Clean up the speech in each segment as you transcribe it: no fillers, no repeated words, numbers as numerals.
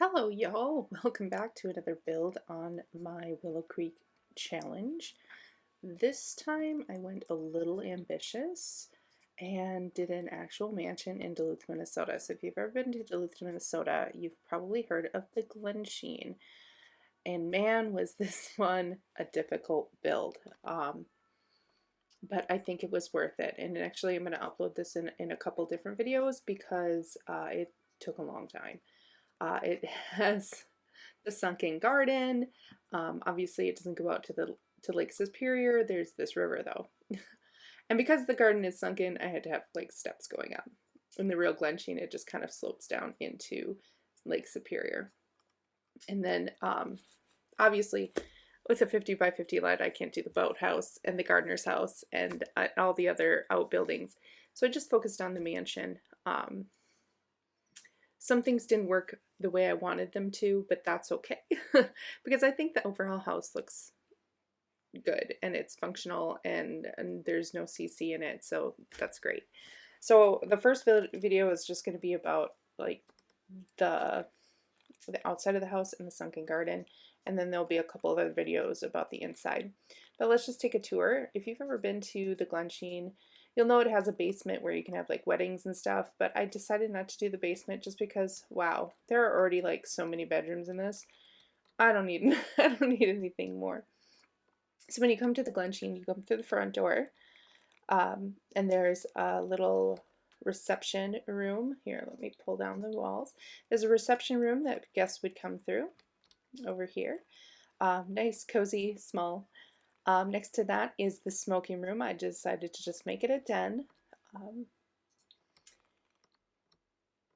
Hello y'all, welcome back to another build on my Willow Creek challenge. This time I went a little ambitious and did an actual mansion in Duluth, Minnesota. So if you've ever been to Duluth, Minnesota, you've probably heard of the Glensheen. And man, was this one a difficult build. But I think it was worth it. And actually I'm going to upload this in a couple different videos because it took a long time. It has the sunken garden. Obviously, it doesn't go out to Lake Superior. There's this river though, and because the garden is sunken, I had to have like steps going up. In the real Glensheen, it just kind of slopes down into Lake Superior, and then obviously, with a 50 by 50 lot, I can't do the boathouse and the gardener's house and all the other outbuildings. So I just focused on the mansion. Some things didn't work the way I wanted them to, but that's okay because I think the overall house looks good and it's functional and there's no CC in it, so that's great. So the first video is just going to be about like the outside of the house and the sunken garden, and then there'll be a couple of other videos about the inside. But let's just take a tour. If you've ever been to the Glensheen, you'll know it has a basement where you can have like weddings and stuff, but I decided not to do the basement just because, wow, there are already like so many bedrooms in this. I don't need I don't need anything more. So when you come to the Glensheen, you come through the front door, and there's a little reception room. Here, let me pull down the walls. There's a reception room that guests would come through over here. Nice, cozy, small. Next to that is the smoking room. I decided to just make it a den.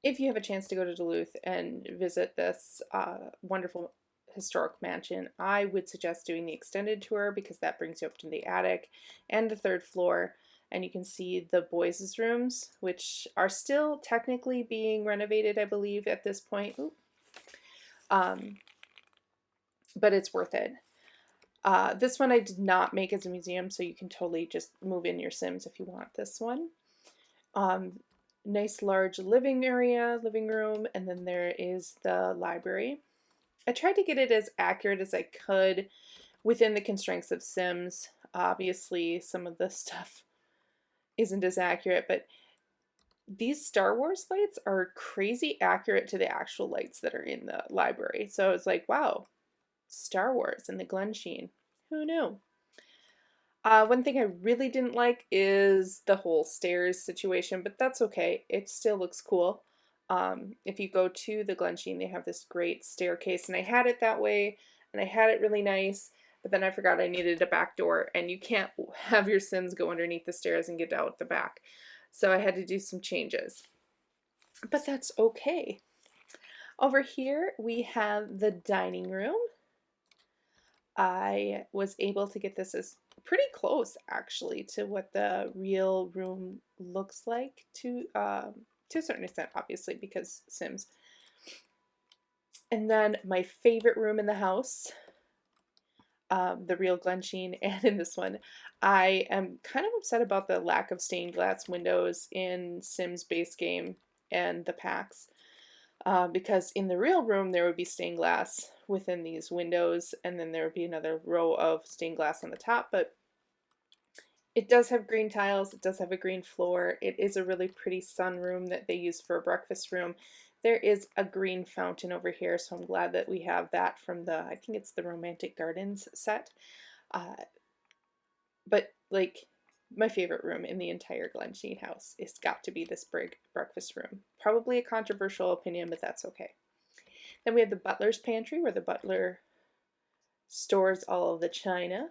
If you have a chance to go to Duluth and visit this wonderful historic mansion, I would suggest doing the extended tour because that brings you up to the attic and the third floor, and you can see the boys' rooms, which are still technically being renovated, I believe, at this point. But it's worth it. This one I did not make as a museum, so you can totally just move in your Sims if you want this one. Nice large living room, and then there is the library. I tried to get it as accurate as I could within the constraints of Sims. Obviously, some of the stuff isn't as accurate, but these Star Wars lights are crazy accurate to the actual lights that are in the library. So it's like, wow, Star Wars and the Glensheen. Who knew? One thing I really didn't like is the whole stairs situation, but that's okay. It still looks cool. If you go to the Glensheen, they have this great staircase, and I had it that way, and I had it really nice, but then I forgot I needed a back door, and you can't have your Sims go underneath the stairs and get out the back. So I had to do some changes, but that's okay. Over here, we have the dining room. I was able to get this as pretty close actually to what the real room looks like to a certain extent, obviously, because Sims. And then my favorite room in the house, the real Glensheen, and in this one, I am kind of upset about the lack of stained glass windows in Sims base game and the packs. Because in the real room there would be stained glass within these windows, and then there would be another row of stained glass on the top, but it does have green tiles, it does have a green floor, it is a really pretty sunroom that they use for a breakfast room. There is a green fountain over here, so I'm glad that we have that from the, I think it's the Romantic Gardens set. But like, my favorite room in the entire Glensheen house is got to be this breakfast room. Probably a controversial opinion, but that's okay. Then we have the butler's pantry, where the butler stores all of the china,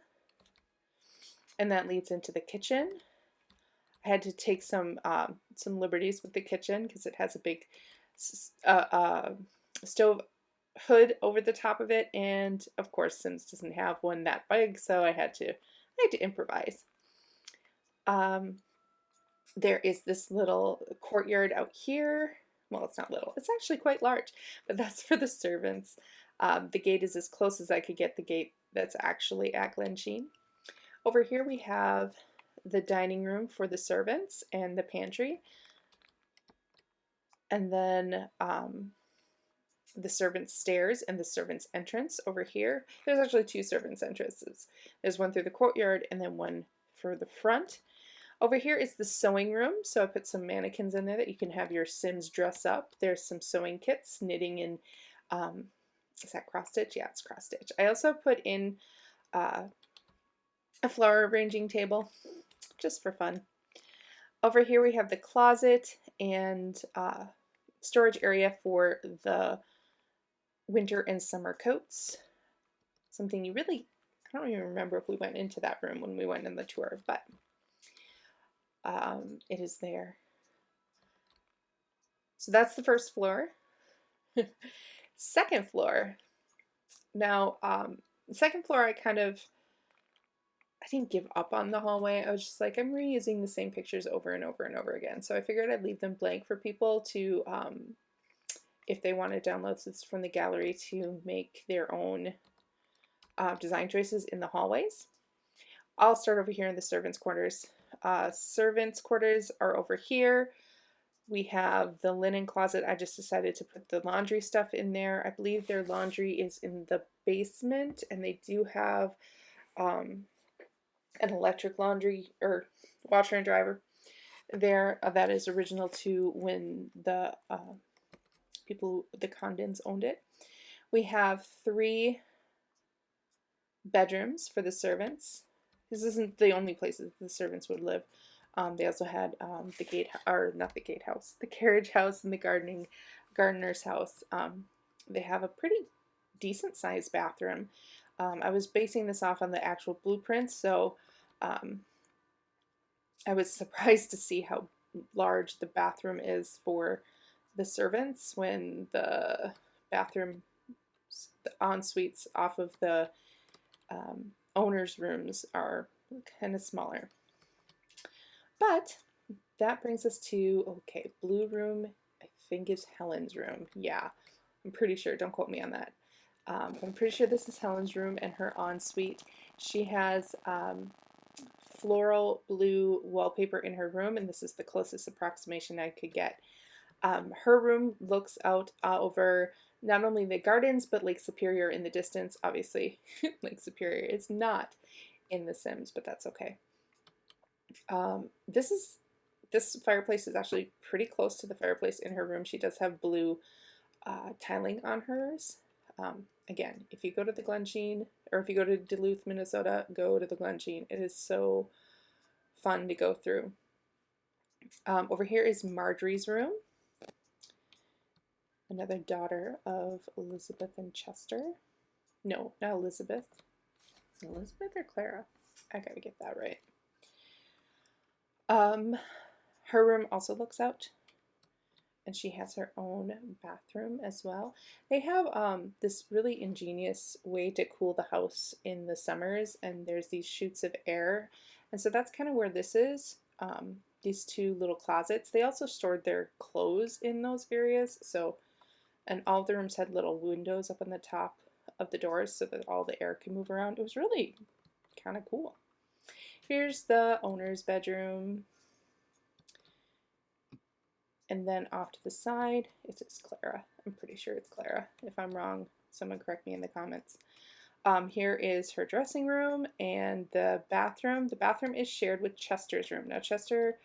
and that leads into the kitchen. I had to take some liberties with the kitchen because it has a big stove hood over the top of it, and of course Sims doesn't have one that big, so I had to improvise. There is this little courtyard out here. Well, it's not little, it's actually quite large, but that's for the servants. The gate is as close as I could get the gate that's actually at Glensheen. Over here we have the dining room for the servants and the pantry. And then the servants' stairs and the servants' entrance over here. There's actually two servants' entrances. There's one through the courtyard and then one for the front. Over here is the sewing room, so I put some mannequins in there that you can have your Sims dress up. There's some sewing kits, knitting in, is that cross stitch? Yeah, it's cross stitch. I also put in a flower arranging table, just for fun. Over here we have the closet and storage area for the winter and summer coats. Something you really, I don't even remember if we went into that room when we went in the tour, but it is there. So that's the first floor. Second floor. Now, second floor I didn't give up on the hallway. I was just like, I'm reusing the same pictures over and over and over again. So I figured I'd leave them blank for people to, if they want to download this from the gallery, to make their own design choices in the hallways. I'll start over here in the servants' quarters. Servants' quarters are over here. We have the linen closet. I just decided to put the laundry stuff in there. I believe their laundry is in the basement, and they do have an electric laundry or washer and dryer there that is original to when the the Condons owned it. We have 3 bedrooms for the servants. This isn't the only places the servants would live. They also had the carriage house and the gardener's house. They have a pretty decent sized bathroom. I was basing this off on the actual blueprints, so I was surprised to see how large the bathroom is for the servants when the bathroom, the en-suites off of the owner's rooms are kind of smaller. But that brings us to, okay, blue room, I think is Helen's room. Yeah, I'm pretty sure. Don't quote me on that. I'm pretty sure this is Helen's room and her ensuite. She has floral blue wallpaper in her room, and this is the closest approximation I could get. Her room looks out over not only the gardens, but Lake Superior in the distance. Obviously, Lake Superior is not in The Sims, but that's okay. This fireplace is actually pretty close to the fireplace in her room. She does have blue tiling on hers. Again, if you go to the Glensheen, or if you go to Duluth, Minnesota, go to the Glensheen. It is so fun to go through. Over here is Marjorie's room. Another daughter of Elizabeth and Chester. No, not Elizabeth. Elizabeth or Clara? I gotta get that right. Her room also looks out, and she has her own bathroom as well. They have this really ingenious way to cool the house in the summers, and there's these chutes of air, and so that's kind of where this is. These 2 little closets. They also stored their clothes in those areas, so, and all the rooms had little windows up on the top of the doors so that all the air could move around. It was really kind of cool. Here's the owner's bedroom. And then off to the side, it says Clara. I'm pretty sure it's Clara. If I'm wrong, someone correct me in the comments. Here is her dressing room and the bathroom. The bathroom is shared with Chester's room. Now, Chester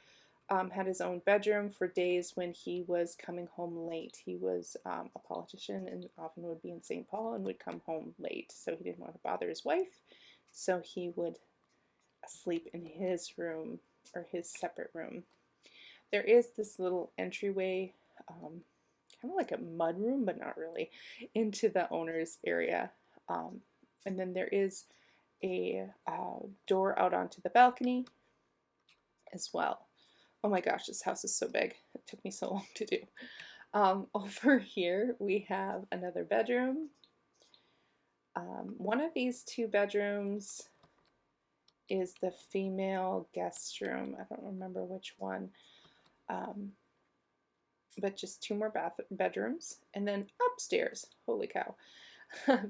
had his own bedroom for days when he was coming home late. He was a politician and often would be in St. Paul and would come home late. So he didn't want to bother his wife. So he would sleep in his room, or his separate room. There is this little entryway, kind of like a mud room, but not really, into the owner's area. And then there is a door out onto the balcony as well. Oh my gosh, this house is so big. It took me so long to do. Over here, we have another bedroom. One of these 2 bedrooms is the female guest room. I don't remember which one. But just 2 more bedrooms. And then upstairs, holy cow.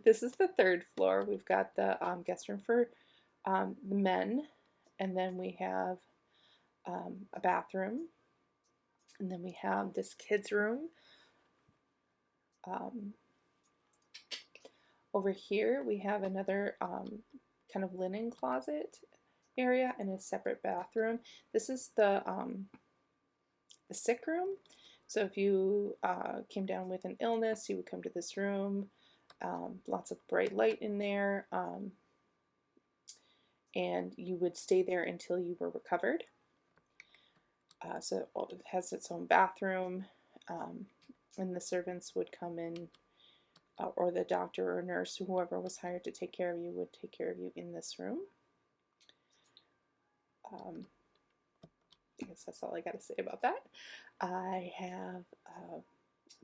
This is the 3rd floor. We've got the guest room for the men. And then we have a bathroom. And then we have this kids' room. Over here we have another kind of linen closet area and a separate bathroom. This is the sick room. So if you came down with an illness, you would come to this room. Lots of bright light in there, and you would stay there until you were recovered. So it has its own bathroom, and the servants would come in, or the doctor or nurse, whoever was hired to take care of you, would take care of you in this room. I guess that's all I got to say about that. I have the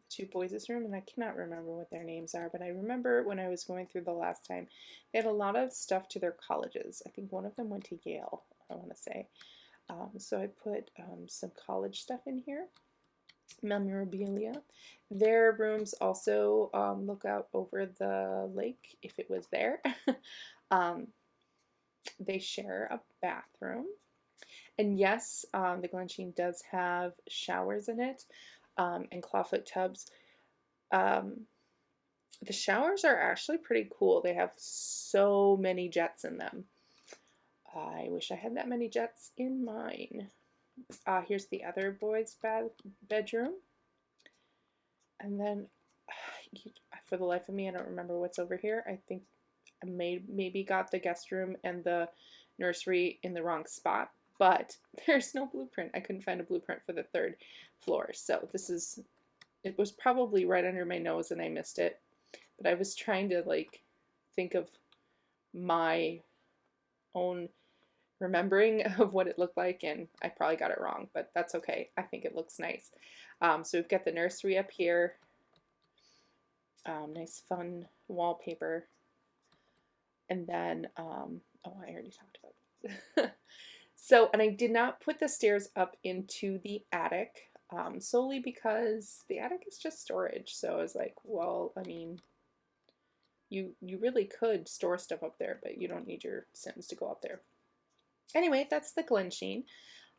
two boys' room, and I cannot remember what their names are, but I remember when I was going through the last time, they had a lot of stuff to their colleges. I think one of them went to Yale, I want to say. So I put some college stuff in here, memorabilia. Their rooms also look out over the lake, if it was there. They share a bathroom. And yes, the Glensheen does have showers in it, and clawfoot tubs. The showers are actually pretty cool. They have so many jets in them. I wish I had that many jets in mine. Here's the other boys' bedroom. And then, for the life of me, I don't remember what's over here. I think I maybe got the guest room and the nursery in the wrong spot, but there's no blueprint. I couldn't find a blueprint for the third floor. So it was probably right under my nose and I missed it. But I was trying to like think of my own remembering of what it looked like, and I probably got it wrong, but that's okay. I think it looks nice. So we've got the nursery up here. Nice fun wallpaper. And then, oh, I already talked about this. So, and I did not put the stairs up into the attic, solely because the attic is just storage. So I was like, well, I mean, you really could store stuff up there, but you don't need your Sims to go up there. Anyway, that's the Glensheen.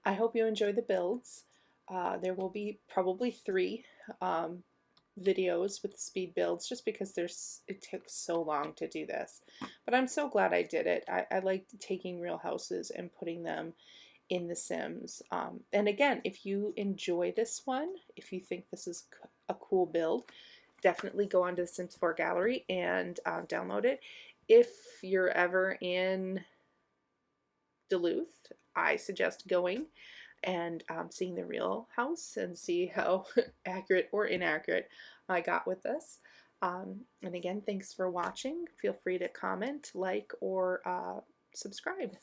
I hope you enjoy the builds. There will be probably 3 videos with the speed builds, just because it took so long to do this. But I'm so glad I did it. I liked taking real houses and putting them in The Sims. And again, if you enjoy this one, if you think this is a cool build, definitely go onto the Sims 4 gallery and download it. If you're ever in Duluth, I suggest going and seeing the real house and see how accurate or inaccurate I got with this. And again, thanks for watching. Feel free to comment, like, or subscribe.